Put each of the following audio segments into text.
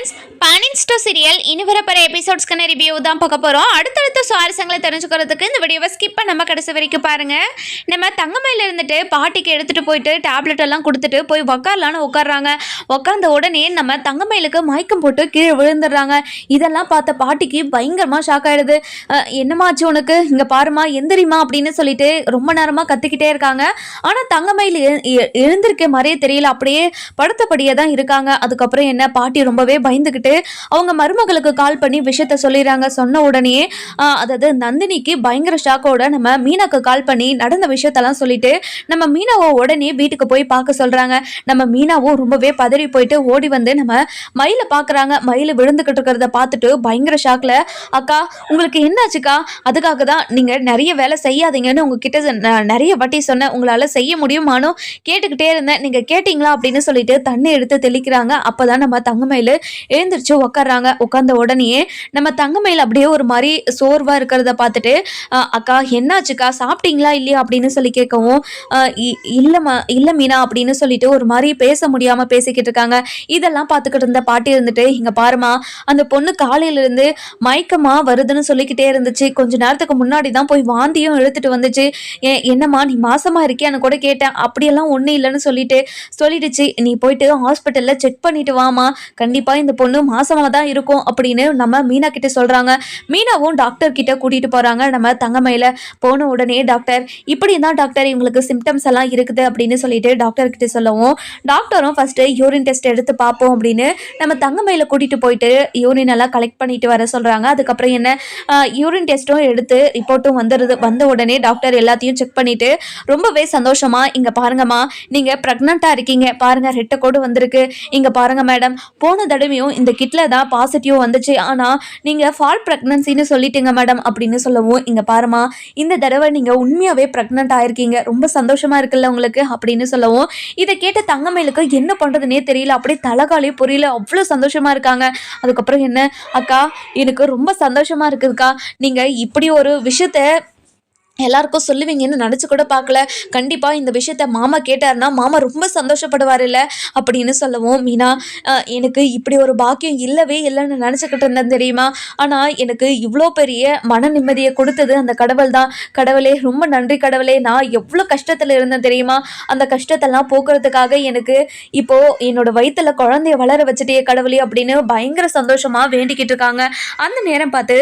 Friends, பானின் ஸ்டோ serial இனி வரப்போற எபிசோட்ஸ்க்கான review தான் பார்க்க போகிறோம். அடுத்தடுத்த சுவாரஸ்யங்களை தெரிஞ்சுக்கிறதுக்கு இந்த வீடியோவை ஸ்கிப் பண்ணாம கடைசி வரைக்கும் பாருங்க. நம்ம தங்கமயில இருந்துட்டு பாட்டிக்கு எடுத்துட்டு போயிட்டு டேப்லெட் எல்லாம் கொடுத்துட்டு போய் உட்காரலான்னு உட்காடுறாங்க. உட்கார்ந்த உடனே நம்ம தங்கமயிலுக்கு மயக்கம் போட்டு கீழே விழுந்துடுறாங்க. இதெல்லாம் பார்த்த பாட்டிக்கு பயங்கரமா ஷாக் ஆயிடுது. என்னமாச்சு உனக்கு, இங்க பாருமா எந்திரிமா அப்படின்னு சொல்லிட்டு ரொம்ப நேரமா கத்திக்கிட்டே இருக்காங்க. ஆனா தங்கமயில் எழுந்திருக்க மாதிரியே தெரியல, அப்படியே படுத்தபடியே தான் இருக்காங்க. அதுக்கப்புறம் என்ன, பாட்டி ரொம்பவே பயந்துகிட்டு அவங்க மருமகளுக்கு கால் பண்ணி விஷயத்த சொல்லிடுறாங்க. சொன்ன உடனே அதாவது நந்தினிக்கு பயங்கர ஷாக்கோட நம்ம மீனாக்கு கால் பண்ணி நடந்த விஷயத்தெல்லாம் சொல்லிட்டு நம்ம மீனாவை உடனே வீட்டுக்கு போய் பார்க்க சொல்றாங்க. நம்ம மீனாவும் ரொம்பவே பதறி போயிட்டு ஓடி வந்து நம்ம மயில பாக்குறாங்க. மயில விழுந்துகிட்டு இருக்கிறத பார்த்துட்டு பயங்கர ஷாக்ல, அக்கா உங்களுக்கு என்னாச்சுக்கா, அதுக்காக தான் நீங்க நிறைய வேலை செய்யாதீங்கன்னு உங்ககிட்ட நிறைய வாட்டி சொன்னேன், உங்களால செய்ய முடியுமானோ கேட்டுக்கிட்டே இருந்தேன், நீங்க கேட்டீங்களா அப்படின்னு சொல்லிட்டு தண்ணி எடுத்து தெளிக்கிறாங்க. அப்பதான் நம்ம தங்கமயில் எழுந்திரிச்சு உட்காடுறாங்க. உட்கார்ந்த உடனே நம்ம தங்கமயில் அப்படியே ஒரு மாதிரி சோர்வா இருக்கிறத பார்த்துட்டு, அக்கா என்னாச்சுக்கா, சாப்பிட்டீங்களா இல்லையா அப்படின்னு சொல்லி கேட்கவும், இல்ல மீனா அப்படின்னு சொல்லிட்டு ஒரு மாதிரி பேச முடியாம பேசிக்கிட்டு இருக்காங்க. இதெல்லாம் பார்த்துக்கிட்டு இருந்த பாட்டி இருந்துட்டு, இங்க பாருமா, அந்த பொண்ணு காலையில இருந்து மயக்கமா வருதுன்னு சொல்லிக்கிட்டே இருந்துச்சு, கொஞ்ச நேரத்துக்கு முன்னாடி தான் போய் வாந்தியும் இழுத்துட்டு வந்துச்சு, என்னம்மா நீ மாசமா இருக்கியான்னு கூட கேட்டேன், அப்படியெல்லாம் ஒன்றும் இல்லைன்னு சொல்லிடுச்சு, நீ போயிட்டு ஹாஸ்பிட்டல்ல செக் பண்ணிட்டு வாமா, கண்டிப்பா இந்த பொண்ணு மாசமா தான் இருக்கும் அப்படின்னு நம்ம மீனா கிட்ட சொல்றாங்க. மீனாவும் டாக்டர் கிட்ட கூட்டிட்டு போறாங்க. நம்ம தங்கமயில போன உடனே, டாக்டர் இப்படி தான் டாக்டர் இவங்களுக்கு சிம்டம்ஸ் எல்லாம் இருக்குது அப்படின்னு சொல்லிட்டு டாக்டர் கிட்ட சொல்லவும், டாக்டரும் ஃபர்ஸ்ட் யூரின் டெஸ்ட் எடுத்து பார்ப்போம் அப்படின்னு நம்ம தங்கமயில கூட்டிட்டு போயிட்டு யூரின் எல்லாம் கலெக்ட் பண்ணிட்டு வர சொல்றாங்க. அதுக்கப்புறம் என்ன, யூரின் டெஸ்ட்டும் எடுத்து ரிப்போர்ட்டும் வந்துடுது. வந்த உடனே டாக்டர் எல்லாத்தையும் செக் பண்ணிட்டு ரொம்பவே சந்தோஷமா, இங்க பாருங்கம்மா நீங்க பிரெக்னண்டா இருக்கீங்க, பாருங்க ரெட்டை கோடு வந்திருக்கு, இங்க பாருங்க மேடம், போன தடவையும் இந்த கிட்ல தான் பாசிட்டிவ் வந்துச்சு, ஆனா நீங்க ஃபால் பிரெக்னன்சின்னு சொல்லிட்டீங்க மேடம் அப்படின்னு சொல்லவும், இங்க பாருமா இந்த தடவை நீங்க உண்மையாவே பிரெக்னன்ட் ஆயிருக்கீங்க, ரொம்ப சந்தோஷமா இருக்குல்ல உங்களுக்கு அப்படின்னு சொல்லவும், இதை கேட்ட தங்கமயிலுக்கு என்ன பண்றதுன்னே தெரியல, அப்படியே தலகாலே புரியல, அவ்வளவு சந்தோஷமா இருக்காங்க. அதுக்கப்புறம் என்ன, அக்கா எனக்கு ரொம்ப சந்தோஷமா இருக்குதுக்கா, நீங்க இப்படி ஒரு விஷயத்த எல்லாருக்கும் சொல்லுவீங்கன்னு நினச்சி கூட பார்க்கல, கண்டிப்பாக இந்த விஷயத்த மாமா கேட்டார்னா மாமா ரொம்ப சந்தோஷப்படுவார் இல்லை அப்படின்னு சொல்லவும், மீனா எனக்கு இப்படி ஒரு பாக்கியம் இல்லவே இல்லைன்னு நினச்சிக்கிட்டு இருந்தேன் தெரியுமா, ஆனால் எனக்கு இவ்வளோ பெரிய மன நிம்மதியை கொடுத்தது அந்த கடவுள் தான், கடவுளே ரொம்ப நன்றி கடவுளே, நான் எவ்வளோ கஷ்டத்தில் இருந்தேன் தெரியுமா, அந்த கஷ்டத்தெல்லாம் போக்குறதுக்காக எனக்கு இப்போது என்னோட வயிற்றில் குழந்தைய வளர வச்சுட்டே கடவுளே அப்படின்னு பயங்கர சந்தோஷமாக வேண்டிக்கிட்டு இருக்காங்க. அந்த நேரம் பார்த்து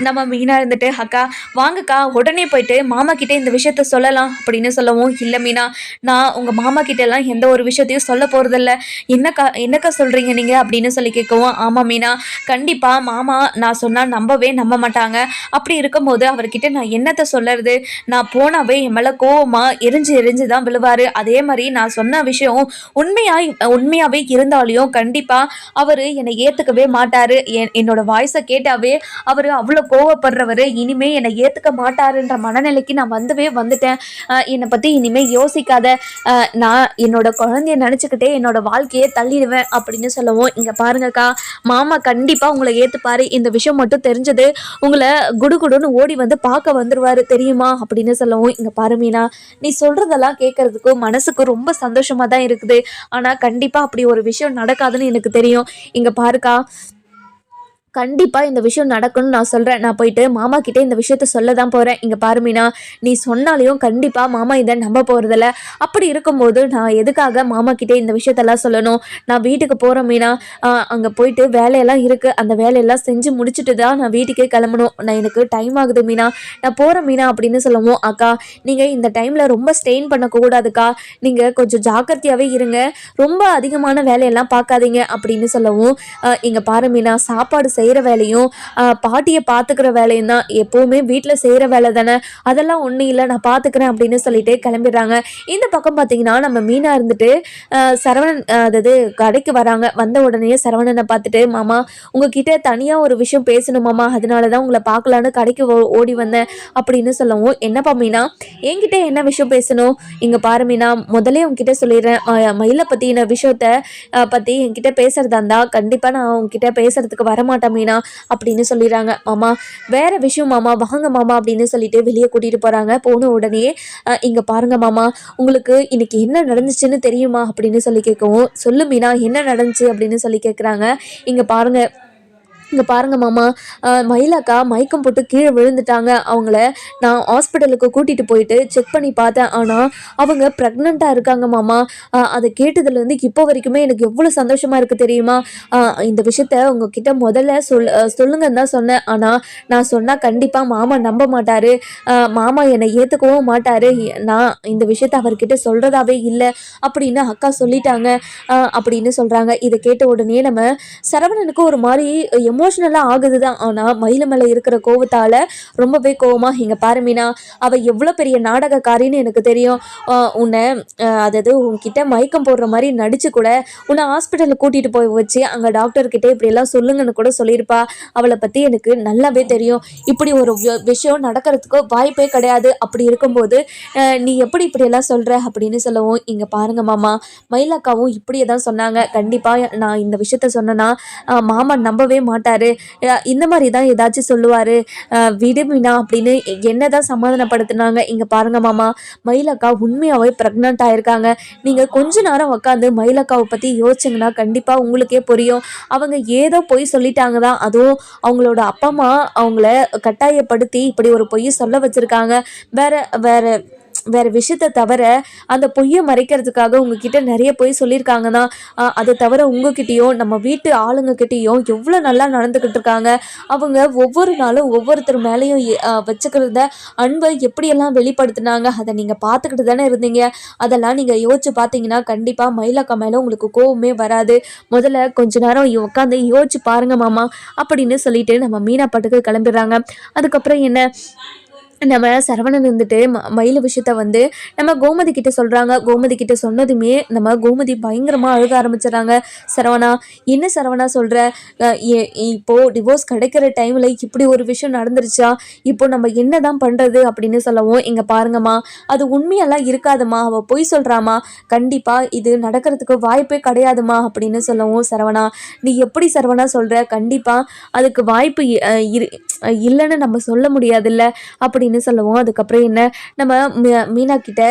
நம்ம மீனா இருந்துட்டு, அக்கா வாங்கக்கா உடனே போயிட்டு மாமா கிட்ட இந்த விஷயத்த சொல்லலாம் அப்படின்னு சொல்லவும், இல்ல மீனா நான் உங்க மாமா கிட்ட எல்லாம் எந்த ஒரு விஷயத்தையும் சொல்ல போறதில்ல, என்னக்கா சொல்றீங்க நீங்க அப்படின்னு சொல்லி கேட்கவும், ஆமா மீனா கண்டிப்பா மாமா நான் சொன்னா நம்ப மாட்டாங்க, அப்படி இருக்கும்போது அவர்கிட்ட நான் என்னத்தை சொல்லறது, நான் போனாவே என் மேல கோவமா எரிஞ்சு தான் விழுவாரு, அதே மாதிரி நான் சொன்ன விஷயம் உண்மையாவே இருந்தாலையும் கண்டிப்பா அவரு என்னை ஏத்துக்கவே மாட்டாரு, என்னோட வாய்ஸை கேட்டாவே அவரு அவ்வளவு கோவப்படுறவரு, இனிமே என்னை ஏத்துக்க மாட்டாருன்ற மனநிலைக்கு நான் வந்துட்டேன், என்னை பத்தி இனிமே யோசிக்காத, நான் என்னோட குழந்தைய நினைச்சுக்கிட்டே என்னோட வாழ்க்கையே தள்ளிடுவேன் அப்படின்னு சொல்லவும், இங்க பாருங்கக்கா மாமா கண்டிப்பா உங்களை ஏத்துப்பாரு, இந்த விஷயம் மட்டும் தெரிஞ்சது உங்களை குடுகுடுன்னு ஓடி வந்து பார்க்க வந்துருவாரு தெரியுமா அப்படின்னு சொல்லவும், இங்க பாரு மீனா நீ சொல்றதெல்லாம் கேட்கறதுக்கு மனசுக்கு ரொம்ப சந்தோஷமா தான் இருக்குது, ஆனா கண்டிப்பா அப்படி ஒரு விஷயம் நடக்காதுன்னு எனக்கு தெரியும், இங்க பாருக்கா கண்டிப்பாக இந்த விஷயம் நடக்கணும்னு நான் சொல்கிறேன், நான் போயிட்டு மாமா கிட்டே இந்த விஷயத்த சொல்ல தான் போகிறேன், இங்கே பாருமீனா நீ சொன்னாலையும் கண்டிப்பாக மாமா இதை நம்ப போகிறதில்ல, அப்படி இருக்கும்போது நான் எதுக்காக மாமா கிட்டே இந்த விஷயத்தெல்லாம் சொல்லணும், நான் வீட்டுக்கு போகிறேன் மீனா, அங்கே போயிட்டு வேலையெல்லாம் இருக்குது, அந்த வேலையெல்லாம் செஞ்சு முடிச்சுட்டு தான் நான் வீட்டுக்கே கிளம்பணும், எனக்கு டைம் ஆகுது மீனா, நான் போகிறேன் மீனா அப்படின்னு சொல்லவும், அக்கா நீங்கள் இந்த டைமில் ரொம்ப ஸ்ட்ரெயின் பண்ணக்கூடாதுக்கா, நீங்கள் கொஞ்சம் ஜாக்கிரதையாகவே இருங்க, ரொம்ப அதிகமான வேலையெல்லாம் பார்க்காதீங்க அப்படின்னு சொல்லவும், இங்கே பாரு மீனா சாப்பாடு செய்கிற வேலையும் பாட்டியை பார்த்துக்கிற வேலையும் தான், எப்போவுமே வீட்டில் செய்கிற வேலை தானே, அதெல்லாம் ஒன்றும் இல்லை நான் பார்த்துக்கிறேன் அப்படின்னு சொல்லிட்டு கிளம்பிடுறாங்க. இந்த பக்கம் பார்த்தீங்கன்னா நம்ம மீனா இருந்துட்டு சரவணன் அதாவது கடைக்கு வராங்க. வந்த உடனே சரவணனை பார்த்துட்டு, மாமா உங்ககிட்ட தனியாக ஒரு விஷயம் பேசணும் மாமா, அதனால தான் உங்களை பார்க்கலான்னு கடைக்கு ஓடி வந்தேன் அப்படின்னு சொல்லவும், என்னப்பா மீனா என்கிட்ட என்ன விஷயம் பேசணும், இங்கே பாரு மீனா முதலே உங்ககிட்ட சொல்லிடுறேன், மயிலை பற்றின விஷயத்த பற்றி என்கிட்ட பேசுறதா இருந்தால் கண்டிப்பாக நான் உங்ககிட்ட பேசுறதுக்கு வரமாட்டேன் மீனா அப்படின்னு சொல்லிடுறாங்க. மாமா வேற விஷயம் மாமா, வாங்க மாமா அப்படின்னு சொல்லிட்டு வெளியே கூட்டிகிட்டு போகிறாங்க. போன உடனே இங்கே பாருங்க மாமா, உங்களுக்கு இன்னைக்கு என்ன நடந்துச்சுன்னு தெரியுமா அப்படின்னு சொல்லி கேட்கவும், சொல்லு மீனா என்ன நடந்துச்சு அப்படின்னு சொல்லி கேட்குறாங்க. இங்கே பாருங்க மாமா, மயிலாக்கா மயக்கம் போட்டு கீழே விழுந்துட்டாங்க. அவங்கள நான் ஹாஸ்பிட்டலுக்கு கூட்டிகிட்டு போயிட்டு செக் பண்ணி பார்த்தேன். ஆனால் அவங்க ப்ரெக்னெண்ட்டாக இருக்காங்க மாமா. அதை கேட்டதுலேருந்து இப்போ வரைக்குமே எனக்கு எவ்வளோ சந்தோஷமாக இருக்குது தெரியுமா? இந்த விஷயத்த உங்ககிட்ட முதல்ல சொல்லுங்கன்னு தான் சொன்னேன். ஆனால் நான் சொன்னால் கண்டிப்பாக மாமா நம்ப மாட்டார், மாமா என்னை ஏற்றுக்கவும் மாட்டார். நான் இந்த விஷயத்த அவர்கிட்ட சொல்கிறதாவே இல்லை அப்படின்னு அக்கா சொல்லிட்டாங்க அப்படின்னு சொல்கிறாங்க. இதை கேட்ட உடனே நம்ம சரவணனுக்கு ஒரு மாதிரி எமோஷ்னலாக ஆகுது தான். ஆனால் மயில மேலே இருக்கிற கோவத்தால் ரொம்பவே கோவமாக, இங்கே பாரு மீனா, அவள் எவ்வளோ பெரிய நாடகக்காரின்னு எனக்கு தெரியும். உன்னை அதாவது உன்கிட்ட மயக்கம் போடுற மாதிரி நடிச்சு கூட உன்னை ஹாஸ்பிட்டலுக்கு கூட்டிகிட்டு போய் வச்சு அங்கே டாக்டர்கிட்ட இப்படியெல்லாம் சொல்லுங்கன்னு கூட சொல்லியிருப்பா. அவளை பற்றி எனக்கு நல்லாவே தெரியும். இப்படி ஒரு விஷயம் நடக்கிறதுக்கு வாய்ப்பே கிடையாது. அப்படி இருக்கும்போது நீ எப்படி இப்படியெல்லாம் சொல்கிற அப்படின்னு சொல்லவும், இங்கே பாருங்க மாமா, மயிலாக்காவும் இப்படியே தான் சொன்னாங்க. கண்டிப்பாக நான் இந்த விஷயத்த சொன்னேன்னா மாமா நம்பவே மாட்டார், இந்த மாதிரி தான் ஏதாச்சும் சொல்லுவார், விடுமினா அப்படின்னு என்னதான் சமாதானப்படுத்தினாங்க. இங்கே பாருங்க மாமா, மயிலக்கா உண்மையாகவே ப்ரெக்னென்ட் ஆயிருக்காங்க. நீங்கள் கொஞ்ச நேரம் உட்காந்து மயிலக்காவை பற்றி யோசிச்சிங்கன்னா கண்டிப்பாக உங்களுக்கே புரியும். அவங்க ஏதோ பொய் சொல்லிட்டாங்க தான், அதுவும் அவங்களோட அப்பா அம்மா அவங்கள கட்டாயப்படுத்தி இப்படி ஒரு பொய் சொல்ல வச்சுருக்காங்க. வேற விஷயத்தை தவிர அந்த பொய்யை மறைக்கிறதுக்காக உங்ககிட்ட நிறைய பொய் சொல்லியிருக்காங்க தான். அதை தவிர உங்ககிட்டயும் நம்ம வீட்டு ஆளுங்கக்கிட்டேயும் எவ்வளோ நல்லா நடந்துக்கிட்டு இருக்காங்க. அவங்க ஒவ்வொரு நாளும் ஒவ்வொருத்தர் மேலேயும் வச்சுக்கிறத அன்பை எப்படியெல்லாம் வெளிப்படுத்தினாங்க, அதை நீங்கள் பார்த்துக்கிட்டு தானே இருந்தீங்க. அதெல்லாம் நீங்கள் யோசிச்சு பார்த்தீங்கன்னா கண்டிப்பாக மயிலக்கா மேலே உங்களுக்கு கோவமே வராது. முதல்ல கொஞ்ச நேரம் உட்காந்து யோசிச்சு பாருங்க மாமா அப்படின்னு சொல்லிட்டு நம்ம மீனா பாட்டுக்கு கிளம்பிடுறாங்க. அதுக்கப்புறம் என்ன, நம்ம சரவணன் இருந்துட்டு மயில் விஷயத்த வந்து நம்ம கோமதி கிட்ட சொல்கிறாங்க. கோமதி கிட்ட சொன்னதுமே நம்ம கோமதி பயங்கரமாக அழுக ஆரம்பிச்சிடறாங்க. சரவணா, என்ன சரவணா சொல்கிற, இப்போது டிவோர்ஸ் கிடைக்கிற டைமில் இப்படி ஒரு விஷயம் நடந்துருச்சா, இப்போ நம்ம என்ன தான் பண்ணுறது அப்படின்னு சொல்லவும், இங்கே பாருங்கம்மா, அது உண்மையெல்லாம் இருக்காதுமா, அவள் பொய் சொல்கிறாமா, கண்டிப்பாக இது நடக்கிறதுக்கு வாய்ப்பே கிடையாதுமா அப்படின்னு சொல்லவும், சரவணா நீ எப்படி சரவணா சொல்கிற, கண்டிப்பாக அதுக்கு வாய்ப்பு இல்லைன்னு நம்ம சொல்ல முடியாதுல்ல அப்படின்னு சொல்லவும், அதுக்கப்புறம் என்ன, நம்ம மீனா கிட்ட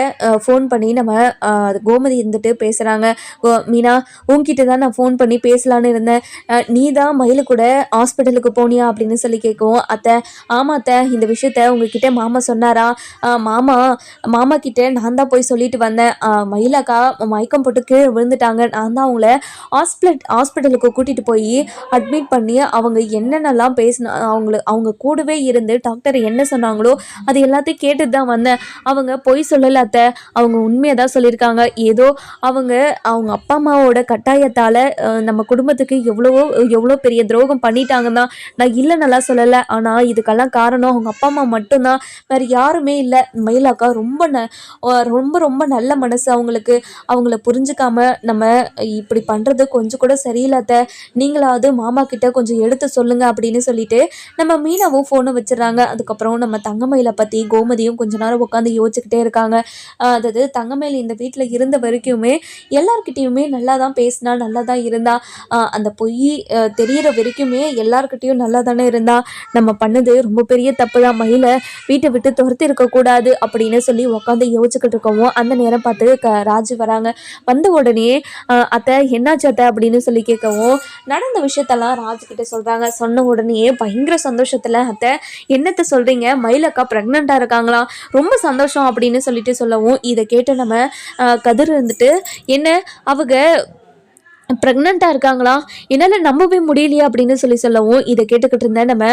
ஃபோன் பண்ணி நம்ம கோமதி இருந்துட்டு பேசுகிறாங்க. மீனா, உன்கிட்ட தான் நான் ஃபோன் பண்ணி பேசலான்னு இருந்தேன், நீ தான் மயிலு கூட ஹாஸ்பிட்டலுக்கு போனியா அப்படின்னு சொல்லி கேட்கவும், அத்தை ஆமா அத்தை, இந்த விஷயத்த உங்ககிட்ட மாமா சொன்னாரா, மாமா கிட்ட நான் தான் போய் சொல்லிட்டு வந்தேன், மயிலாக்கா மயக்கம் போட்டு கீழே விழுந்துட்டாங்க, நான் தான் அவங்கள ஹாஸ்பிட்டலுக்கு கூட்டிகிட்டு போய் அட்மிட் பண்ணி அவங்க என்னென்னலாம் பேசினா அவங்க கூடவே இருந்து டாக்டர் என்ன சொன்னாங்களோ அது எல்லாத்தையும் கேட்டுட்டு தான் வந்தேன். அவங்க பொய் சொல்லலை அத்தை, அவங்க உண்மையை தான் சொல்லியிருக்காங்க. ஏதோ அவங்க அப்பா அம்மாவோட கட்டாயத்தால் நம்ம குடும்பத்துக்கு எவ்வளோ பெரிய துரோகம் பண்ணிட்டாங்க தான், நான் இல்லை நல்லா சொல்லலை. ஆனால் இதுக்கெல்லாம் காரணம் அவங்க அப்பா அம்மா மட்டும்தான், வேறு யாருமே இல்லை. மயிலாக்கா ரொம்ப ரொம்ப நல்ல மனசு அவங்களுக்கு, அவங்கள புரிஞ்சுக்காம நம்ம இப்படி பண்ணுறது கொஞ்சம் கூட சரியில்லை அத்தை, நீங்களாவது மாமா கிட்ட கொஞ்சம் எடுத்து சொல்லுங்க அப்படின்னு சொல்லிட்டு நம்ம மீனாவும் ஃபோனை வச்சிடறாங்க. அதுக்கப்புறம் நம்ம தங்கமயிலை பற்றி கோமதியும் கொஞ்ச நேரம் உட்காந்து யோசிச்சுக்கிட்டே இருக்காங்க. அதாவது தங்கமயில் இந்த வீட்டில் இருந்த வரைக்குமே எல்லார்கிட்டையுமே நல்லா தான் பேசினா, நல்லா தான் இருந்தா, அந்த பொய் தெரிகிற வரைக்குமே எல்லார்கிட்டையும் நல்லா தானே இருந்தா. நம்ம பண்ணது ரொம்ப பெரிய தப்பு தான், மயிலை வீட்டை விட்டு துரத்தி இருக்கக்கூடாது அப்படின்னு சொல்லி உட்காந்து யோசிச்சுக்கிட்டு இருக்கவும், அந்த நேரம் பார்த்து ராஜு வராங்க. வந்த உடனே அத்தை என்னாச்சு அத்தை அப்படின்னு சொல்லி கேட்கவும், நடந்த விஷயத்தெல்லாம் ராஜுக்கிட்ட சொல்கிறாங்க. சொன்ன உடனே பயங்கர சந்தோஷத்தில், அத்தை என்னத்தை சொல்கிறீங்க, மயிலக்கா ப்ரெக்னெண்ட்டாக இருக்காங்களா, ரொம்ப சந்தோஷம் அப்படின்னு சொல்லிட்டு சொல்லவும், இதை கேட்டு நம்ம கதிர் இருந்துட்டு, என்ன அவங்க ப்ரெக்னெண்ட்டாக இருக்காங்களா, என்னால் நம்பவே முடியலையா அப்படின்னு சொல்லவும், இதை கேட்டுக்கிட்டு இருந்தேன் நம்ம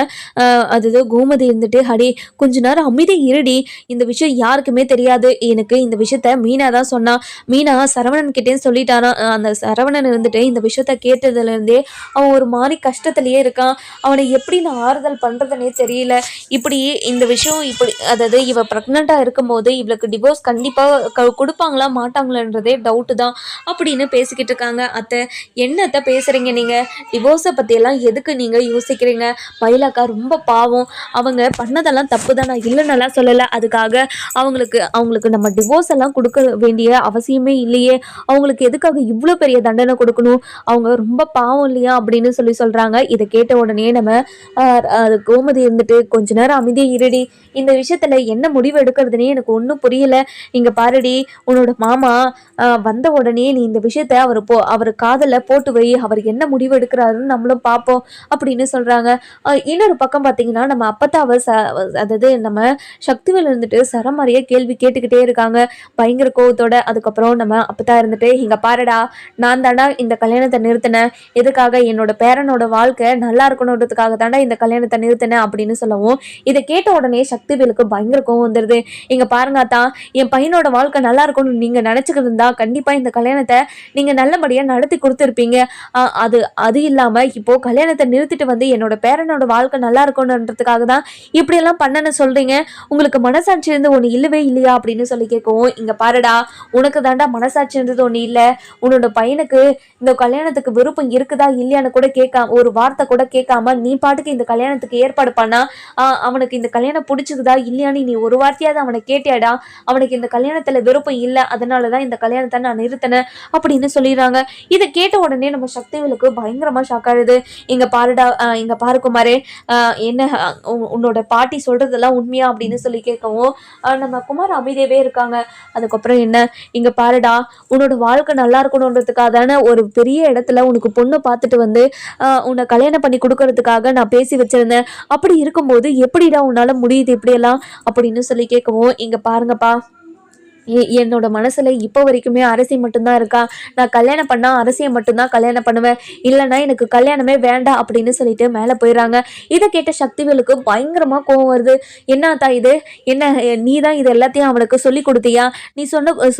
அது கோமதி இருந்துட்டு, அடே கொஞ்ச நேரம் அமைதி இருடி, இந்த விஷயம் யாருக்குமே தெரியாது, எனக்கு இந்த விஷயத்த மீனா தான் சொன்னா, மீனா சரவணன் கிட்டேன்னு சொல்லிட்டாரான். அந்த சரவணன் இருந்துட்டு இந்த விஷயத்த கேட்டதுலேருந்தே அவன் ஒரு மாதிரி கஷ்டத்துலேயே இருக்கான், அவனை எப்படி நான் ஆறுதல் பண்ணுறதுனே தெரியல, இப்படி இந்த விஷயம் இப்படி அதாவது இவ ப்ரெக்னெண்ட்டாக இருக்கும்போது இவளுக்கு டிவோர்ஸ் கண்டிப்பாக கொடுப்பாங்களா மாட்டாங்களான்றதே டவுட்டு தான் அப்படின்னு பேசிக்கிட்டு இருக்காங்க. அத்தை என்னத்த பேசுகிறீங்க நீங்கள்? டிவோர்ஸை பற்றியெல்லாம் எதுக்கு நீங்கள் யோசிக்கிறீங்க? மயிலாக்கா ரொம்ப பாவம், அவங்க பண்ணதெல்லாம் தப்பு தான், நான் இல்லைன்னெல்லாம் சொல்லலை. அதுக்காக அவங்களுக்கு நம்ம டிவோர்ஸ் எல்லாம் கொடுக்க வேண்டிய அவசியமே இல்லையே. அவங்களுக்கு எதுக்காக இவ்வளோ பெரிய தண்டனை கொடுக்கணும்? அவங்க ரொம்ப பாவம் இல்லையா அப்படின்னு சொல்கிறாங்க. இதை கேட்ட உடனே நம்ம கோமதி இருந்துட்டு, கொஞ்ச நேரம் அமைதியாக இருடி, இந்த விஷயத்தில் என்ன முடிவு எடுக்கிறதுனே எனக்கு ஒன்றும் புரியல. இங்கே பாருடி, உன்னோட மாமா வந்த உடனே நீ இந்த விஷயத்த அவர் காதில் போட்டு வை, அவர் என்ன முடிவு எடுக்கிறாருன்னு நம்மளும் பார்ப்போம் அப்படின்னு சொல்கிறாங்க. இன்னொரு பக்கம் பார்த்தீங்கன்னா, நம்ம அப்பத்தாவை அதாவது நம்ம சக்திவேல் இருந்துட்டு சரமாரியாக கேள்வி கேட்டுக்கிட்டே இருக்காங்க பயங்கர கோவத்தோட. அதுக்கப்புறம் நம்ம அப்பத்தா இருந்துட்டு, இங்கே பாருடா, நான் தாண்டா இந்த கல்யாணத்தை நிறுத்தினேன். எதுக்காக? என்னோட பேரனோட வாழ்க்கை நல்லா இருக்கணுன்றதுக்காக தாண்டா இந்த கல்யாணத்தை நிறுத்தினேன் அப்படின்னு சொல்லவும், இதை கேட்ட உடனே சக்திவேலுக்கு பயங்கர கோவம் வந்துடுது. இங்கே பாருங்க அத்தா, என் பையனோட வாழ்க்கை நல்லா இருக்கணும்னு நீங்கள் நினச்சிக்கிட்டு இருந்தா கண்டிப்பாக இந்த கல்யாணத்தை நீங்கள் நல்லபடியாக நடத்தி கொடுத்துருப்பீங்க. அது இல்லாமல் இப்போது கல்யாணத்தை நிறுத்திட்டு வந்து என்னோட பேரனோட வாழ்க்கை நல்லா இருக்கணுன்றதுக்காக தான் இப்படியெல்லாம் பண்ணன்னு சொல்கிறீங்க. உங்களுக்கு மனசாட்சி இருந்து ஒன்று இல்லவே இல்லையா அப்படின்னு சொல்லி கேட்கவும், இங்கே பாருடா, உனக்கு தாண்டா மனசாட்சி இருந்தது ஒன்று இல்லை. உன்னோட பையனுக்கு இந்த கல்யாணத்துக்கு விருப்பம் இருக்குதா இல்லையான்னு கூட கேட்காம, ஒரு வார்த்தை கூட கேட்காம நீ பாட்டுக்கு இந்த கல்யாணத்துக்கு ஏற்பாடு பண்ணா, அவனுக்கு இந்த கல்யாணம் பிடிச்சிக்குதா இல்லையான்னு நீ ஒரு வார்த்தையாவது அவனை கேட்டியாடா? அவனுக்கு இந்த கல்யாணத்தில் விருப்பம் இல்லை, அதனால தான் இந்த கல்யாணத்தை நான் நிறுத்தினேன் அப்படின்னு சொல்லிடுறாங்க. இதை கேட்ட உடனே நம்ம சக்திவேலுக்கு பயங்கரமாக ஷாக் ஆகுது. இங்கே பாருடா, இங்கே பாரு குமாரே, என்ன உன்னோட பாட்டி சொல்கிறதெல்லாம் உண்மையா அப்படின்னு சொல்லி கேட்கவும், நம்ம குமார் அமைதியாகவே இருக்காங்க. அதுக்கப்புறம் என்ன, இங்கே பாருடா, உன்னோட வாழ்க்கை நல்லா இருக்கணுன்றதுக்காக தானே ஒரு பெரிய இடத்துல உனக்கு பொண்ணு பார்த்துட்டு வந்து உன்னை கல்யாணம் பண்ணி கொடுக்கறதுக்காக நான் பேசி வச்சிருந்தேன். அப்படி இருக்கும்போது எப்படிடா உன்னால முடியுது இப்படியெல்லாம் அப்படின்னு சொல்லி கேட்கவும், இங்கே பாருங்கப்பா, என்னோட மனசில் இப்போ வரைக்குமே அரசி மட்டும்தான் இருக்கா. நான் கல்யாணம் பண்ணால் அரசியை மட்டும்தான் கல்யாணம் பண்ணுவேன், இல்லைன்னா எனக்கு கல்யாணமே வேண்டாம் அப்படின்னு சொல்லிட்டு மேலே போயிடறாங்க. இதை கேட்ட சக்திவேலுக்கு பயங்கரமாக கோவம் வருது. என்னத்தா இது, என்ன நீ தான் இது எல்லாத்தையும் அவனுக்கு சொல்லி கொடுத்தியா? நீ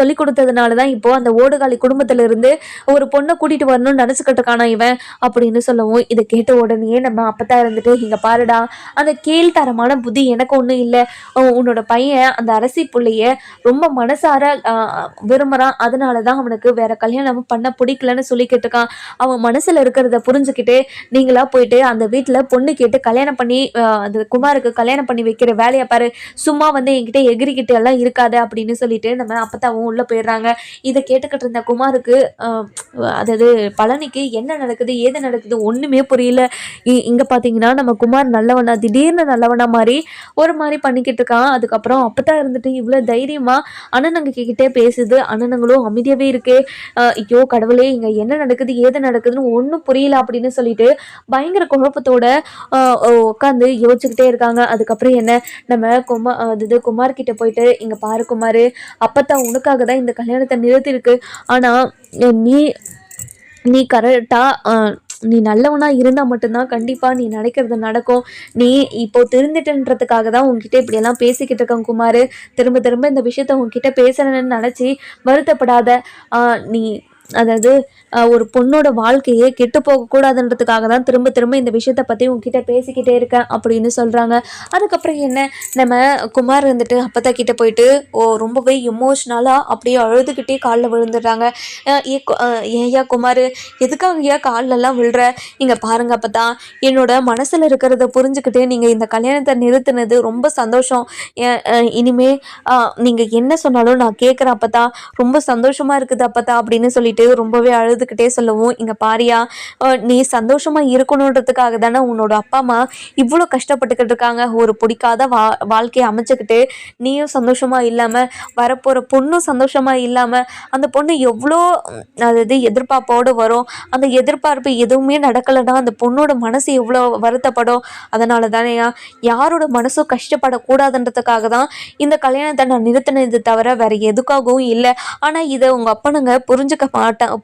சொல்லி கொடுத்ததுனால தான் இப்போது அந்த ஓடுகாலி குடும்பத்திலிருந்து ஒரு பொண்ணை கூட்டிகிட்டு வரணும்னு நினச்சிக்கிட்டு இருக்கானா இவன் அப்படின்னு சொல்லவும், இதை கேட்ட உடனே நம்ம அப்பத்தான் இருந்துட்டு, இங்கே பாருடா, அந்த கீழ்த்தரமான புத்தி எனக்கு ஒன்றும் இல்லை. உன்னோட பையன் அந்த அரசி பிள்ளைய ரொம்ப மனசார விரும்புகிறான், அதனால தான் அவனுக்கு வேற கல்யாணம் பண்ண பிடிக்கலன்னு சொல்லிக்கிட்டு இருக்கான். அவன் மனசில் இருக்கிறத புரிஞ்சுக்கிட்டு நீங்களா போயிட்டு அந்த வீட்டில் பொண்ணு கேட்டு கல்யாணம் பண்ணி அந்த குமாருக்கு கல்யாணம் பண்ணி வைக்கிற வேலையை பாரு, சும்மா வந்து என்கிட்ட எகிரிக்கிட்டு எல்லாம் இருக்காது அப்படின்னு சொல்லிட்டு நம்ம அப்பத்தாவும் உள்ளே போயிடுறாங்க. இதை கேட்டுக்கிட்டு இருந்த குமாருக்கு அதாவது பழனிக்கு என்ன நடக்குது ஏது நடக்குது ஒன்றுமே புரியல. இங்கே பார்த்தீங்கன்னா நம்ம குமார் நல்லவனா திடீர்னு நல்லவனா மாதிரி ஒரு மாதிரி பண்ணிக்கிட்டு இருக்கான். அதுக்கப்புறம் அப்பத்தான் இருந்துட்டு இவ்வளோ தைரியமாக அண்ணனுங்க கிட்டே பேசுது, அண்ணனுங்களும் அமைதியாகவே இருக்கு. ஐயோ கடவுளே, இங்கே என்ன நடக்குது ஏது நடக்குதுன்னு ஒன்றும் புரியல அப்படின்னு சொல்லிட்டு பயங்கர குழப்பத்தோட உட்காந்து யோசிச்சுக்கிட்டே இருக்காங்க. அதுக்கப்புறம் என்ன, நம்ம குமார் கிட்ட போயிட்டு, இங்கே பாரு குமார், அப்பத்தான் உனக்காக தான் இந்த கல்யாணத்தை நிறுத்திருக்கு, ஆனால் நீ கரெக்டாக நீ நல்லவனா இருந்தால் மட்டும்தான் கண்டிப்பாக நீ நினைக்கிறது நடக்கும். நீ இப்போ திருந்திட்டுன்றதுக்காக தான் உங்ககிட்ட இப்படியெல்லாம் பேசிக்கிட்டு இருக்கேன் குமார். திரும்ப திரும்ப இந்த விஷயத்த உங்ககிட்ட பேசுகிறேன்னு நினச்சி வருத்தப்படாத. நீ அதாவது ஒரு பொண்ணோட வாழ்க்கையே கெட்டு போகக்கூடாதுன்றதுக்காக தான் திரும்ப திரும்ப இந்த விஷயத்தை பற்றி உங்ககிட்ட பேசிக்கிட்டே இருக்கேன் அப்படின்னு சொல்கிறாங்க. அதுக்கப்புறம் என்ன, நம்ம குமார் இருந்துட்டு அப்பத்தா கிட்டே போயிட்டு ரொம்பவே எமோஷ்னலாக அப்படியே அழுதுகிட்டே காலில் விழுந்துடுறாங்க. ஏயா குமார், எதுக்காக ஐயா காலிலெல்லாம் விழுற? இங்கே பாருங்க அப்பத்தா, என்னோட மனசில் இருக்கிறத புரிஞ்சுக்கிட்டு நீங்கள் இந்த கல்யாணத்தை நிறுத்தினது ரொம்ப சந்தோஷம். இனிமே நீங்கள் என்ன சொன்னாலும் நான் கேட்குறேன் அப்பத்தா, ரொம்ப சந்தோஷமாக இருக்குது அப்பத்தா அப்படின்னு சொல்லிட்டு ரொம்பவே அழுதுகிட்டே சொல்லவும், இங்க பாரியா, நீ சந்தோஷமா இருக்கணுன்றதுக்காக தானே உன்னோட அப்பா அம்மா இவ்வளோ கஷ்டப்பட்டுக்கிட்டு இருக்காங்க. ஒரு பிடிக்காத வாழ்க்கையை அமைச்சுக்கிட்டு நீயும் சந்தோஷமா இல்லாம, வரப்போற பொண்ணும் சந்தோஷமா இல்லாம, அந்த பொண்ணு எவ்வளோ அதாவது எதிர்பார்ப்போடு வரும். அந்த எதிர்பார்ப்பு எதுவுமே நடக்கலைன்னா அந்த பொண்ணோட மனசு எவ்வளோ வருத்தப்படும். அதனால தானே யாரோட மனசும் கஷ்டப்படக்கூடாதுன்றதுக்காக தான் இந்த கல்யாணத்தை நான் நிறுத்தினது தவிர வேற எதுக்காகவும் இல்லை. ஆனா இதை உங்க அப்பனுங்க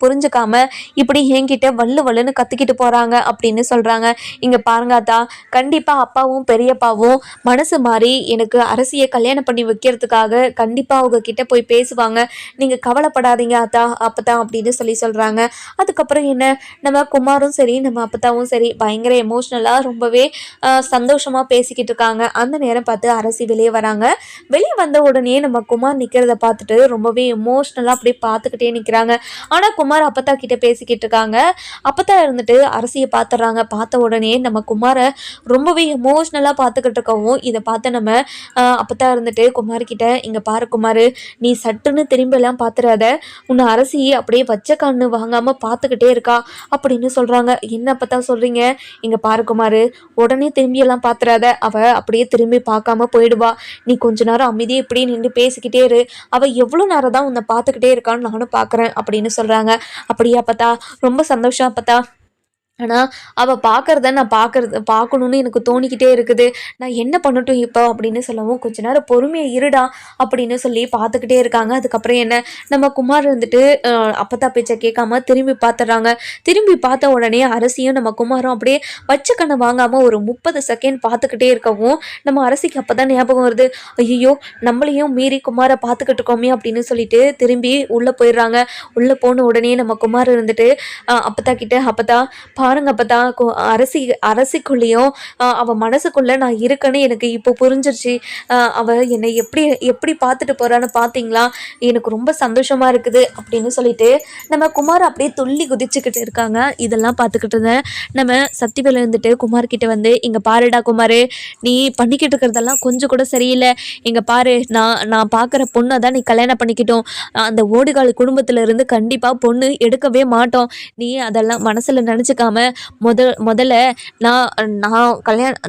புரிஞ்சுக்காம இப்படி என்கிட்ட வல்லுன்னு கத்திக்கிட்டு போறாங்க அப்படின்னு சொல்றாங்க. இங்க பாருங்க அத்தா, கண்டிப்பா அப்பாவும் பெரியப்பாவும் மனசு மாறி எனக்கு அரசியை கல்யாணம் பண்ணி வைக்கிறதுக்காக கண்டிப்பா அவங்க கிட்ட போய் பேசுவாங்க. நீங்க கவலைப்படாதீங்க அத்தா அப்பதான் அப்படின்னு சொல்றாங்க. அதுக்கப்புறம் என்ன, நம்ம குமாரும் சரி நம்ம அப்பத்தாவும் சரி பயங்கர எமோஷ்னலா ரொம்பவே சந்தோஷமா பேசிக்கிட்டு இருக்காங்க. அந்த நேரம் பார்த்து அரசி வெளியே வராங்க. வெளியே வந்த உடனே நம்ம குமார் நிக்கிறத பார்த்துட்டு ரொம்பவே எமோஷ்னலா அப்படியே பார்த்துக்கிட்டே நிக்கிறாங்க. ஆனால் குமார் அப்பத்தா கிட்ட பேசிக்கிட்டு இருக்காங்க. அப்பத்தா இருந்துட்டு அரசியை பார்த்துடுறாங்க. பார்த்த உடனே நம்ம குமாரை ரொம்பவே எமோஷ்னலாக பார்த்துக்கிட்டு இருக்கவும் இதை பார்த்து நம்ம அப்பத்தா இருந்துட்டு குமார்கிட்ட, இங்கே பாரு குமார், நீ சட்டுன்னு திரும்பியெல்லாம் பார்த்துறாத, உன்னை அரசி அப்படியே வச்ச கண்ணு வாங்காமல் பார்த்துக்கிட்டே இருக்கா அப்படின்னு சொல்கிறாங்க. என்ன அப்பத்தா சொல்கிறீங்க? இங்கே பாரு குமார், உடனே திரும்பியெல்லாம் பார்த்துறாத, அவள் அப்படியே திரும்பி பார்க்காம போயிடுவா. நீ கொஞ்ச நேரம் அமைதியே இப்படி நின்று பேசிக்கிட்டே இரு, அவள் எவ்வளோ நேரம் தான் உன்னை பார்த்துக்கிட்டே இருக்கான்னு நானும் பார்க்குறேன் அப்படின்னு சொல்கிறாங்க. அப்படியா அப்பத்தா, ரொம்ப சந்தோஷம் அப்பத்தா. ஆனால் அவள் நான் பார்க்கணுன்னு எனக்கு தோணிக்கிட்டே இருக்குது. நான் என்ன பண்ணட்டும் இப்போ அப்படின்னு சொல்லவும், கொஞ்ச நேரம் பொறுமையாக இருடா அப்படின்னு சொல்லி பார்த்துக்கிட்டே இருக்காங்க. அதுக்கப்புறம் என்ன, நம்ம குமார் இருந்துட்டு அப்பத்தா பேச்சை கேட்காம திரும்பி பார்த்துட்றாங்க. திரும்பி பார்த்த உடனே அரசியும் நம்ம குமாரும் அப்படியே வச்ச கண்ணை வாங்காமல் ஒரு 30 செகண்ட் பார்த்துக்கிட்டே இருக்கவும் நம்ம அரசிக்கு அப்போ தான் ஞாபகம் வருது. ஐயோ, நம்மளையும் மீறி குமாரை பார்த்துக்கிட்டு இருக்கோமே அப்படின்னு சொல்லிட்டு திரும்பி உள்ளே போயிடுறாங்க. உள்ளே போன உடனே நம்ம குமார் இருந்துட்டு அப்பத்தா கிட்ட, அப்பத்தா பாருங்க அப்பத்தா, அரசிக்குள்ளேயும் அவள் மனசுக்குள்ளே நான் இருக்கேன்னு எனக்கு இப்போ புரிஞ்சிருச்சு. அவள் என்னை எப்படி பார்த்துட்டு போகிறான்னு பார்த்தீங்களா, எனக்கு ரொம்ப சந்தோஷமாக இருக்குது அப்படின்னு சொல்லிட்டு நம்ம குமார் அப்படியே துள்ளி குதிச்சுக்கிட்டு இருக்காங்க. இதெல்லாம் பார்த்துக்கிட்டு இருந்தேன். நம்ம சக்திவேல் இருந்துட்டு குமார்கிட்ட வந்து, இங்கே பாருடா குமார், நீ பண்ணிக்கிட்டு இருக்கிறதெல்லாம் கொஞ்சம் கூட சரியில்லை. இங்கே பாரு, நான் பார்க்குற பொண்ணை தான் நீ கல்யாணம் பண்ணிக்கிட்டோம். அந்த ஓடுகால் குடும்பத்தில் இருந்து கண்டிப்பாக பொண்ணு எடுக்கவே மாட்டோம். நீ அதெல்லாம் மனசில் நினச்சிக்காம முதல்ல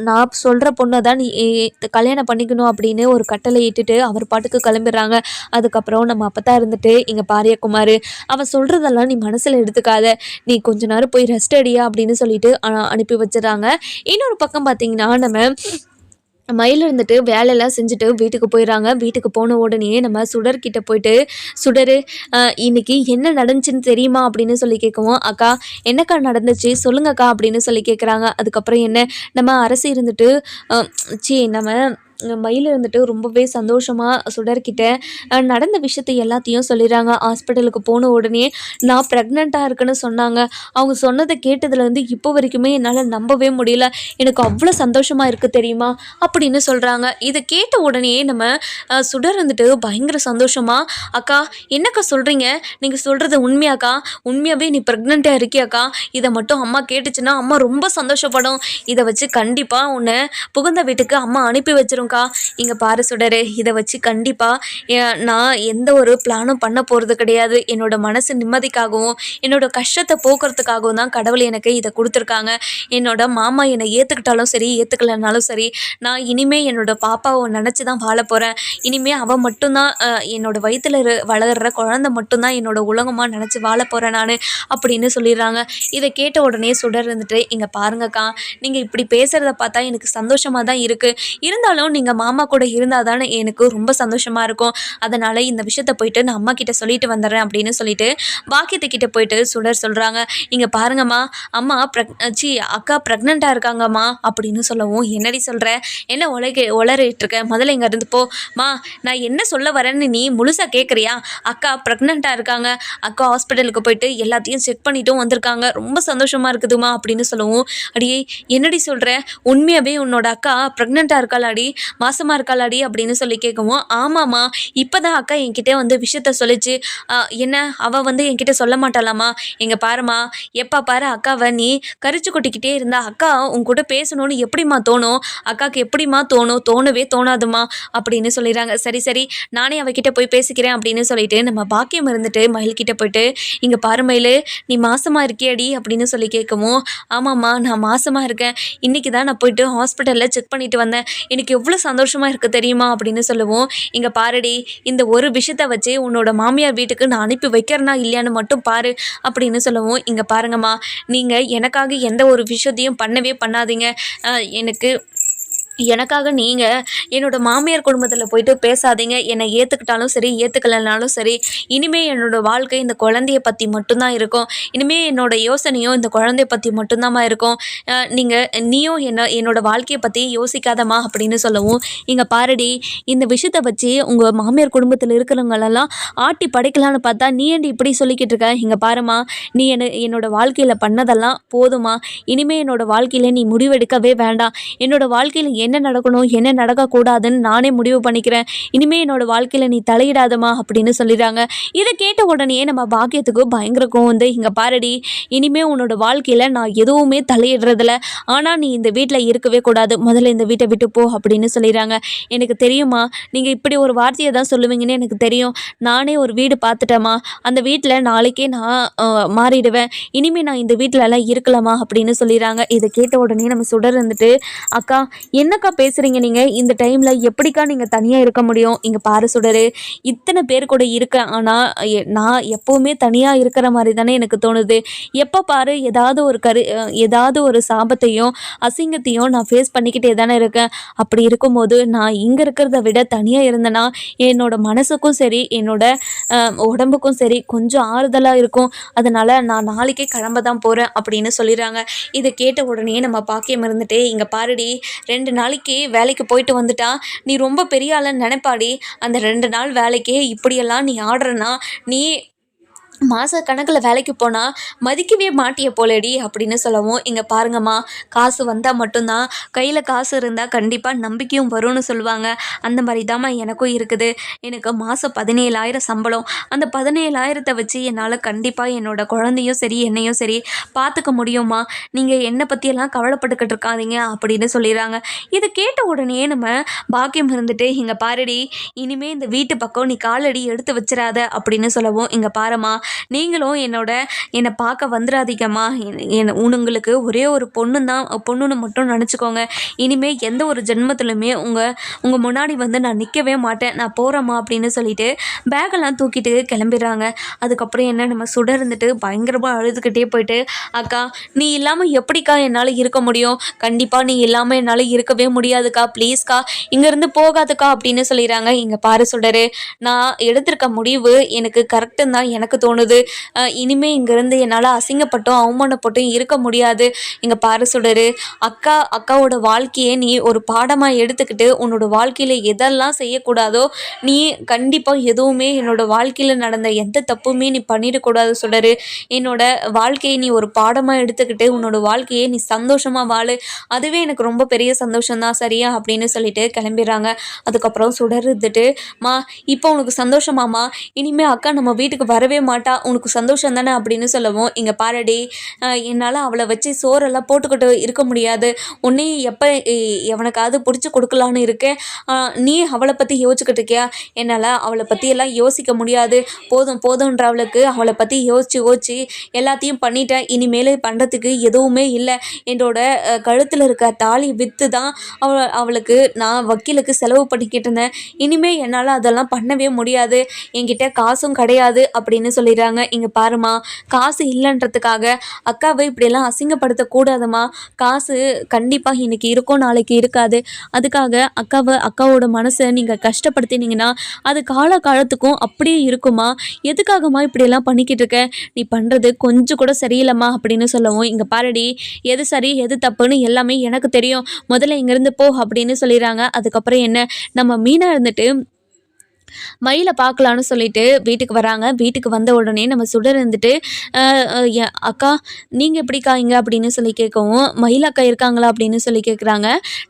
நான் சொல்கிற பொண்ணை தான் நீ கல்யாணம் பண்ணிக்கணும் அப்படின்னு ஒரு கட்டளை இட்டுட்டு அவர் பாட்டுக்கு கிளம்பிடுறாங்க. அதுக்கப்புறம் நம்ம அப்பதான் இருந்துட்டு, இங்கே பாரியா குமார், அவன் சொல்கிறதெல்லாம் நீ மனசில் எடுத்துக்காத, நீ கொஞ்ச நேரம் போய் ரெஸ்ட் அடியா அப்படின்னு சொல்லிட்டு அனுப்பி வச்சிடறாங்க. இன்னொரு பக்கம் பார்த்தீங்கன்னா, நம்ம மயில் இருந்துட்டு வேலையெல்லாம் செஞ்சுட்டு வீட்டுக்கு போயிடறாங்க. வீட்டுக்கு போன உடனே நம்ம சுடர்கிட்ட போயிட்டு, சுடர், இன்னைக்கு என்ன நடந்துச்சுன்னு தெரியுமா அப்படின்னு சொல்லி கேட்கவும், அக்கா என்னக்கா நடந்துச்சு சொல்லுங்கக்கா அப்படின்னு சொல்லி கேட்குறாங்க. அதுக்கப்புறம் என்ன, நம்ம அரசு இருந்துட்டு நம்ம மயில் இருந்துட்டு ரொம்பவே சந்தோஷமாக சுடர்கிட்ட நடந்த விஷயத்தை எல்லாத்தையும் சொல்லிடுறாங்க. ஹாஸ்பிட்டலுக்கு போன உடனே நான் ப்ரெக்னெண்ட்டாக இருக்குன்னு சொன்னாங்க. அவங்க சொன்னதை கேட்டதுலேருந்து இப்போ வரைக்குமே என்னால் நம்பவே முடியல. எனக்கு அவ்வளோ சந்தோஷமாக இருக்குது தெரியுமா அப்படின்னு சொல்கிறாங்க. இதை கேட்ட உடனே நம்ம சுடர் இருந்துட்டு பயங்கர சந்தோஷமாக, அக்கா என்னக்கா சொல்கிறீங்க, நீங்கள் சொல்கிறது உண்மையாக்கா, உண்மையாகவே நீ ப்ரெக்னெண்ட்டாக இருக்கியாக்கா, இதை மட்டும் அம்மா கேட்டுச்சுன்னா அம்மா ரொம்ப சந்தோஷப்படும். இதை வச்சு கண்டிப்பாக உன்னை புகுந்த வீட்டுக்கு அம்மா அனுப்பி வச்சிரும். இங்க பாரு சுடரே, இதை வச்சு கண்டிப்பா நான் எந்த ஒரு பிளானும் பண்ண போறது கிடையாது. என்னோட மனசு நிம்மதிக்காகவும் என்னோட கஷ்டத்தை போக்குறதுக்காகவும் தான் கடவுள் எனக்கு இதை கொடுத்துருக்காங்க. என்னோட மாமா என்னை ஏற்றுக்கிட்டாலும் சரி ஏற்றுக்கலனாலும் சரி, நான் இனிமே என்னோட பாப்பாவை நினச்சி தான் வாழ போகிறேன். இனிமே அவள் மட்டும்தான் என்னோட வயிற்றுல வளர்கிற குழந்தை மட்டும்தான் என்னோட உலகமாக நினச்சி வாழ போகிறேன் நான் அப்படின்னு சொல்லிடுறாங்க. இதை கேட்ட உடனே சுடர் இருந்துட்டு, இங்கே பாருங்கக்கா, நீங்கள் இப்படி பேசுகிறத பார்த்தா எனக்கு சந்தோஷமாக தான் இருக்குது. இருந்தாலும் நீங்கள் மாமா கூட இருந்தால் தானே எனக்கு ரொம்ப சந்தோஷமாக இருக்கும். அதனால் இந்த விஷயத்த போயிட்டு நான் அம்மா கிட்ட சொல்லிட்டு வந்துடுறேன் அப்படின்னு சொல்லிட்டு பாக்கியத்துக்கிட்ட போயிட்டு சுடர் சொல்கிறாங்க. இங்கே பாருங்கம்மா, அம்மா அக்கா ப்ரெக்னெண்ட்டாக இருக்காங்கம்மா அப்படின்னு சொல்லவும், என்னடி சொல்கிற, என்ன உளறிட்டு இருக்க, முதல்ல இங்கே இருந்து போமா, நான் என்ன சொல்ல வரேன்னு நீ முழுசாக கேட்குறியா? அக்கா ப்ரெக்னெண்ட்டாக இருக்காங்க, அக்கா ஹாஸ்பிட்டலுக்கு போயிட்டு எல்லாத்தையும் செக் பண்ணிட்டும் வந்திருக்காங்க, ரொம்ப சந்தோஷமாக இருக்குதுமா அப்படின்னு சொல்லவும், அடியே என்னடி சொல்கிற, உண்மையாகவே உன்னோட அக்கா ப்ரெக்னெண்ட்டாக இருக்காளாடி, மாசமாக இருக்காளாடி அப்படின்னு சொல்லி கேட்கவும், ஆமாம்மா, இப்போ தான் அக்கா என்கிட்ட வந்து விஷயத்த சொல்லிச்சு. என்ன அவள் வந்து என்கிட்ட சொல்ல மாட்டாளாமா? எங்கள் பாருமா, எப்போ பாரு அக்காவை நீ கரிச்சு கொட்டிக்கிட்டே இருந்தா அக்கா உங்ககிட்ட பேசணும்னு எப்படிம்மா தோணும்? அக்காவுக்கு எப்படிம்மா தோணும்? தோணவே தோணாதுமா அப்படின்னு சொல்லிடுறாங்க. சரி சரி, நானே அவகிட்ட போய் பேசிக்கிறேன் அப்படின்னு சொல்லிட்டு நம்ம பாக்கியம் இருந்துட்டு மயில்கிட்ட போயிட்டு, இங்கே பாரு மயில், நீ மாசமாக இருக்கியாடி அப்படின்னு சொல்லி கேட்கவும், ஆமாம்மா நான் மாசமாக இருக்கேன், இன்றைக்கி தான் நான் போயிட்டு ஹாஸ்பிட்டலில் செக் பண்ணிட்டு வந்தேன், எனக்கு எவ்வளோ சந்தோஷமாக இருக்குது தெரியுமா அப்படின்னு சொல்லுவோம். இங்கே பாருடி, இந்த ஒரு விஷயத்த வச்சு உன்னோட மாமியார் வீட்டுக்கு நான் அனுப்பி வைக்கிறேனா இல்லையான்னு மட்டும் பாரு அப்படின்னு சொல்லுவோம். இங்கே பாருங்கம்மா, நீங்கள் எனக்காக எந்த ஒரு விஷயத்தையும் பண்ணவே பண்ணாதீங்க. எனக்காக நீங்கள் என்னோடய மாமியார் குடும்பத்தில் போயிட்டு பேசாதீங்க. என்னை ஏற்றுக்கிட்டாலும் சரி ஏற்றுக்கலனாலும் சரி, இனிமேல் என்னோடய வாழ்க்கை இந்த குழந்தைய பற்றி மட்டும்தான் இருக்கும். இனிமேல் என்னோடய யோசனையும் இந்த குழந்தைய பற்றி மட்டும்தாம்மா இருக்கும். நீயும் என்னோடய வாழ்க்கையை பற்றி யோசிக்காதம்மா அப்படின்னு சொல்லவும், இங்கே பாருடி, இந்த விஷயத்தை வச்சு உங்கள் மாமியார் குடும்பத்தில் இருக்கிறவங்களெல்லாம் ஆட்டி படைக்கலான்னு பார்த்தா நீ ஏண்டி இப்படி சொல்லிக்கிட்டு இருக்க? இங்கே பாருமா, நீ என்னோடய வாழ்க்கையில் பண்ணதெல்லாம் போதுமா, இனிமேல் என்னோடய வாழ்க்கையில் நீ முடிவெடுக்கவே வேண்டாம். என்னோடய வாழ்க்கையில் என்ன நடக்கணும் என்ன நடக்கக்கூடாதுன்னு நானே முடிவு பண்ணிக்கிறேன். இனிமே என்னோட வாழ்க்கையில் நீ தலையிடாதம்மா அப்படின்னு சொல்லிடுறாங்க. இதை கேட்ட உடனே நம்ம பாக்கியத்துக்கு பயங்கர கோவம் வந்து, இங்கே பாருடி, இனிமே உன்னோட வாழ்க்கையில் நான் எதுவுமே தலையிடுறதில்ல. ஆனால் நீ இந்த வீட்டில் இருக்கவே கூடாது. முதல்ல இந்த வீட்டை விட்டு போ அப்படின்னு சொல்லிடுறாங்க. எனக்கு தெரியுமா, நீங்கள் இப்படி ஒரு வார்த்தையை தான் சொல்லுவீங்கன்னு எனக்கு தெரியும். நானே ஒரு வீடு பார்த்துட்டேம்மா. அந்த வீட்டில் நாளைக்கே நான் மாறிடுவேன். இனிமே நான் இந்த வீட்டிலலாம் இருக்கலாமா அப்படின்னு சொல்லிடுறாங்க. இதை கேட்ட உடனே நம்ம சுடர் இருந்துட்டு, அக்கா என்னக்கா பேசுகிறீங்க நீங்கள்? இந்த டைமில் எப்படிக்கா நீங்கள் தனியாக இருக்க முடியும்? இங்கே பாரு சுடரு, இத்தனை பேர் கூட இருக்கேன். ஆனால் நான் எப்போவுமே தனியாக இருக்கிற மாதிரி தானே எனக்கு தோணுது. எப்போ பாரு ஏதாவது ஒரு சாபத்தையும் அசிங்கத்தையும் நான் ஃபேஸ் பண்ணிக்கிட்டே தானே இருக்கேன். அப்படி இருக்கும்போது நான் இங்கே இருக்கிறத விட தனியாக இருந்தேன்னா என்னோட மனசுக்கும் சரி என்னோட உடம்புக்கும் சரி கொஞ்சம் ஆறுதலாக இருக்கும். அதனால் நான் நாளைக்கே கிளம்ப தான் போகிறேன் அப்படின்னு சொல்லிடுறாங்க. இதை கேட்ட உடனே நம்ம பாக்கியம் இருந்துட்டு, இங்கே பாருடி, 2 நாளைக்கு வேலைக்கு போயிட்டு வந்துட்டா நீ ரொம்ப பெரிய ஆளுன்னு நினைப்பாடி. அந்த 2 நாள் வேலைக்கே இப்படியெல்லாம் நீ ஆடுறனா நீ மாத கணக்கில் வேலைக்கு போனால் மதிக்கவே மாட்டிய போலடி அப்படின்னு சொல்லவும், இங்கே பாருங்கம்மா, காசு வந்தால் மட்டும்தான், கையில் காசு இருந்தால் கண்டிப்பாக நம்பிக்கையும் வரும்னு சொல்லுவாங்க. அந்த மாதிரி தாம்மா எனக்கும் இருக்குது. எனக்கு மாதம் 17,000 சம்பளம். அந்த 17,000 வச்சு என்னால் கண்டிப்பாக என்னோட குழந்தையும் சரி என்னையும் சரி பார்த்துக்க முடியுமா. நீங்கள் என்னை பற்றியெல்லாம் கவலைப்பட்டுக்கிட்டு இருக்காதீங்க அப்படின்னு சொல்லிடுறாங்க. இதை கேட்ட உடனே நம்ம பாக்கியம் இருந்துட்டு, இங்கே பாருடி, இனிமேல் இந்த வீட்டு பக்கம் நீ காலடி எடுத்து வச்சிடாத அப்படின்னு சொல்லவும், இங்கே பாருமா, நீங்களும் என்னை பார்க்க வந்துடாதீங்கம்மா. உங்களுக்கு ஒரே ஒரு பொண்ணுன்னு மட்டும் நினச்சிக்கோங்க. இனிமேல் எந்த ஒரு ஜென்மத்திலுமே உங்கள் முன்னாடி வந்து நான் நிற்கவே மாட்டேன். நான் போகிறேம்மா அப்படின்னு சொல்லிட்டு பேக்கெல்லாம் தூக்கிட்டு கிளம்பிடுறாங்க. அதுக்கப்புறம் என்ன, நம்ம சுடர் இருந்துட்டு பயங்கரமாக அழுதுகிட்டே போயிட்டு, அக்கா நீ இல்லாமல் எப்படிக்கா என்னால் இருக்க முடியும்? கண்டிப்பாக நீ இல்லாமல் என்னால் இருக்கவே முடியாதுக்கா, ப்ளீஸ்க்கா இங்கேருந்து போகாதுக்கா அப்படின்னு சொல்லிடுறாங்க. இங்கே பாரு சுடரு, நான் எடுத்திருக்க முடிவு எனக்கு கரெக்டுன்னு தான் எனக்கு தோணுது. இனிமே இங்கேருந்து என்னால் அசிங்கப்பட்டும் அவமானப்பட்டும் இருக்க முடியாது. இங்கே பாரு சுடரு, அக்காவோட வாழ்க்கையை நீ ஒரு பாடமாக எடுத்துக்கிட்டு உன்னோட வாழ்க்கையில் எதெல்லாம் செய்யக்கூடாதோ நீ கண்டிப்பாக எதுவுமே என்னோட வாழ்க்கையில் நடந்த எந்த தப்புமே நீ பண்ணிடக்கூடாது சுடரு. என்னோட வாழ்க்கையை நீ ஒரு பாடமாக எடுத்துக்கிட்டு உன்னோட வாழ்க்கையை நீ சந்தோஷமாக வாழு. அதுவே எனக்கு ரொம்ப பெரிய சந்தோஷம்தான், சரியா அப்படின்னு சொல்லிட்டு கிளம்பிடுறாங்க. அதுக்கப்புறம் சுடர் இருந்துட்டு, மா இப்போ உனக்கு சந்தோஷமாம்மா, இனிமேல் அக்கா நம்ம வீட்டுக்கு வரவே மாட்டா, உனக்கு சந்தோஷம் தானே அப்படின்னு சொல்லவும், இங்கே பாருடி, என்னால் அவளை வச்சு சோறெல்லாம் போட்டுக்கிட்டு இருக்க முடியாது. உன்னையும் எப்போ எவனுக்காவது பிடிச்சி கொடுக்கலான்னு இருக்கேன். நீ அவளை பற்றி யோசிச்சுக்கிட்டு இருக்கியா? என்னால் அவளை பற்றியெல்லாம் யோசிக்க முடியாது. போதுன்ற அவளை பற்றி யோசிச்சு எல்லாத்தையும் பண்ணிட்டேன். இனிமேல் பண்ணுறதுக்கு எதுவுமே இல்லை. என்னோட கழுத்தில் இருக்க தாலி விற்று தான் அவளுக்கு நான் வக்கீலுக்கு செலவு பண்ணிக்கிட்டு இருந்தேன். இனிமேல் என்னால் அதெல்லாம் பண்ணவே முடியாது. என்கிட்ட காசும் கிடையாது அப்படின்னு சொல்லிடுறாங்க. இங்கே பாருமா, காசு இல்லைன்றதுக்காக அக்காவை இப்படியெல்லாம் அசிங்கப்படுத்தக்கூடாதுமா. காசு கண்டிப்பாக இன்னைக்கு இருக்கும், நாளைக்கு இருக்காது. அதுக்காக அக்காவோட மனசை நீங்கள் கஷ்டப்படுத்தினீங்கன்னா அது காலத்துக்கும் அப்படியே இருக்குமா. எதுக்காகமா இப்படியெல்லாம் பண்ணிக்கிட்டு இருக்க? நீ பண்ணுறது கொஞ்சம் கூட சரியில்லைம்மா அப்படின்னு சொல்லவும், இங்கே பாருடி, எது சரி எது தப்புன்னு எல்லாமே எனக்கு தெரியும். முதல்ல இங்கேருந்து போ அப்படின்னு சொல்லிடுறாங்க. அதுக்கப்புறம் என்ன, நம்ம மீனா இருந்துட்டு மயிலை பார்க்கலான்னு சொல்லிட்டு வீட்டுக்கு வராங்க. வீட்டுக்கு வந்த உடனே நம்ம சுடர் இருந்துட்டு, அக்கா நீங்கள் எப்படிக்கா இங்கே அப்படின்னு சொல்லி கேட்கவும், மயில் அக்கா இருக்காங்களா அப்படின்னு சொல்லி கேட்குறாங்க.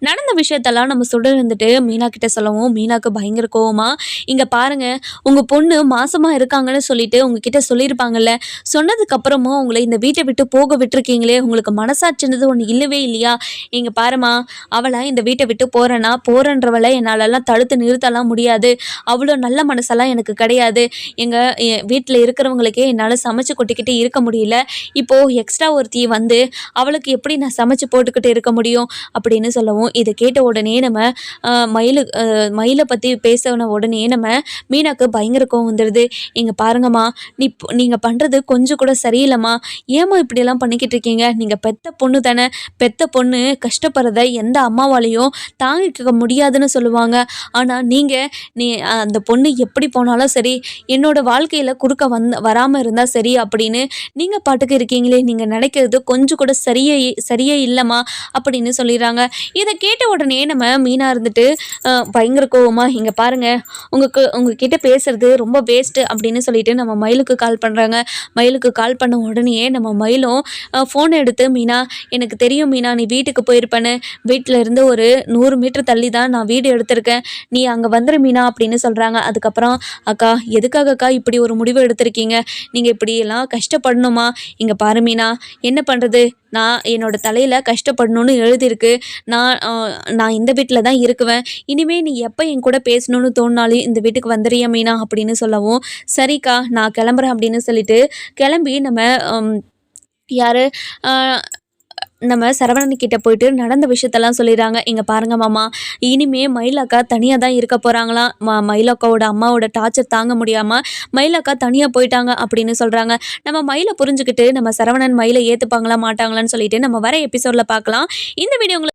நடந்த விஷயத்தெல்லாம் நம்ம சுடர் இருந்துட்டு மீனா கிட்ட சொல்லவும், மீனாக்கு பயங்கர கோவமா, இங்கே பாருங்கள், உங்கள் பொண்ணு மாசமாக இருக்காங்கன்னு சொல்லிட்டு உங்ககிட்ட சொல்லியிருப்பாங்கல்ல, சொன்னதுக்கப்புறமும் உங்களை இந்த வீட்டை விட்டு போக விட்டுருக்கீங்களே, உங்களுக்கு மனசாட்சின்றது ஒன்று இல்லவே இல்லையா? இங்கே பாருமா, அவளை இந்த வீட்டை விட்டு போகிறேன்றவளை என்னாலெல்லாம் தடுத்து நிறுத்தலாம் முடியாது. அவ்வளோ நல்ல மனசெல்லாம் எனக்கு கிடையாது. எங்கள் வீட்டில் இருக்கிறவங்களுக்கே என்னால் சமைச்சு கொட்டிக்கிட்டு இருக்க முடியல. இப்போது எக்ஸ்ட்ரா ஒருத்தி வந்து அவளுக்கு எப்படி நான் சமைச்சு போட்டுக்கிட்டு இருக்க முடியும் அப்படின்னு சொல்லவும், இதை கேட்ட உடனே நம்ம மயிலை பற்றி பேசின உடனே நம்ம மீனாக்கு பயங்கர கோவம் வந்துடுது. இங்கே பாருங்கம்மா, நீங்கள் பண்ணுறது கொஞ்சம் கூட சரியில்லைம்மா. ஏம்மா இப்படியெல்லாம் பண்ணிக்கிட்டு இருக்கீங்க? நீங்கள் பெத்த பொண்ணு தானே. பெத்த பொண்ணு கஷ்டப்படுறத எந்த அம்மாவாலையும் தாங்கிக்க முடியாதுன்னு சொல்லுவாங்க. ஆனால் நீங்கள் அந்த அந்த பொண்ணு எப்படி போனாலும் சரி, என்னோட வாழ்க்கையில் குறுக்க வராமல் இருந்தால் சரி அப்படின்னு நீங்கள் பாட்டுக்கு இருக்கீங்களே, நீங்கள் நினைக்கிறது கொஞ்சம் கூட சரியே இல்லைம்மா அப்படின்னு சொல்லிடுறாங்க. இதை கேட்ட உடனே நம்ம மீனா இருந்துட்டு பயங்கர கோவமா, இங்கே பாருங்க, உங்ககிட்ட பேசுறது ரொம்ப வேஸ்ட்டு அப்படின்னு சொல்லிட்டு நம்ம மயிலுக்கு கால் பண்ணுறாங்க. மயிலுக்கு கால் பண்ண உடனே நம்ம மயிலும் ஃபோனை எடுத்து, மீனா எனக்கு தெரியும் மீனா, நீ வீட்டுக்கு போயிருப்பேன்னு, வீட்டில் இருந்து ஒரு 100 மீட்டர் தள்ளி தான் நான் வீடு எடுத்திருக்கேன், நீ அங்கே வந்துரு மீனா அப்படின்னு சொல்கிறாங்க. அதுக்கப்புறம், அக்கா எதுக்காகக்கா இப்படி ஒரு முடிவு எடுத்திருக்கீங்க, நீங்கள் இப்படியெல்லாம் கஷ்டப்படணுமா, இங்கே பாரு மீனா, என்ன பண்ணுறது, நான் என்னோட தலையில் கஷ்டப்படணும்னு எழுதியிருக்கு, நான் இந்த வீட்டில் தான் இருக்குவேன், இனிமேல் நீ எப்போ என் கூட பேசணும்னு தோணினாலும் இந்த வீட்டுக்கு வந்துடுறியா மீனா அப்படின்னு சொல்லவும், சரிக்கா நான் கிளம்புறேன் அப்படின்னு சொல்லிட்டு கிளம்பி யார் நம்ம சரவணன் கிட்ட போயிட்டு நடந்த விஷயத்தெல்லாம் சொல்லிடுறாங்க. இங்கே பாருங்க மாமா, இனிமே மயிலக்கா தனியாக தான் இருக்க போகிறாங்களாம், மயிலக்காவோட அம்மாவோட டார்ச்சர் தாங்க முடியாமல் மயிலக்கா தனியாக போயிட்டாங்க அப்படின்னு சொல்கிறாங்க. நம்ம மயிலை புரிஞ்சுக்கிட்டு நம்ம சரவணன் மயிலை ஏற்றுப்பாங்களா மாட்டாங்களான்னு சொல்லிட்டு நம்ம வர எபிசோடில் பார்க்கலாம். இந்த வீடியோ உங்களுக்கு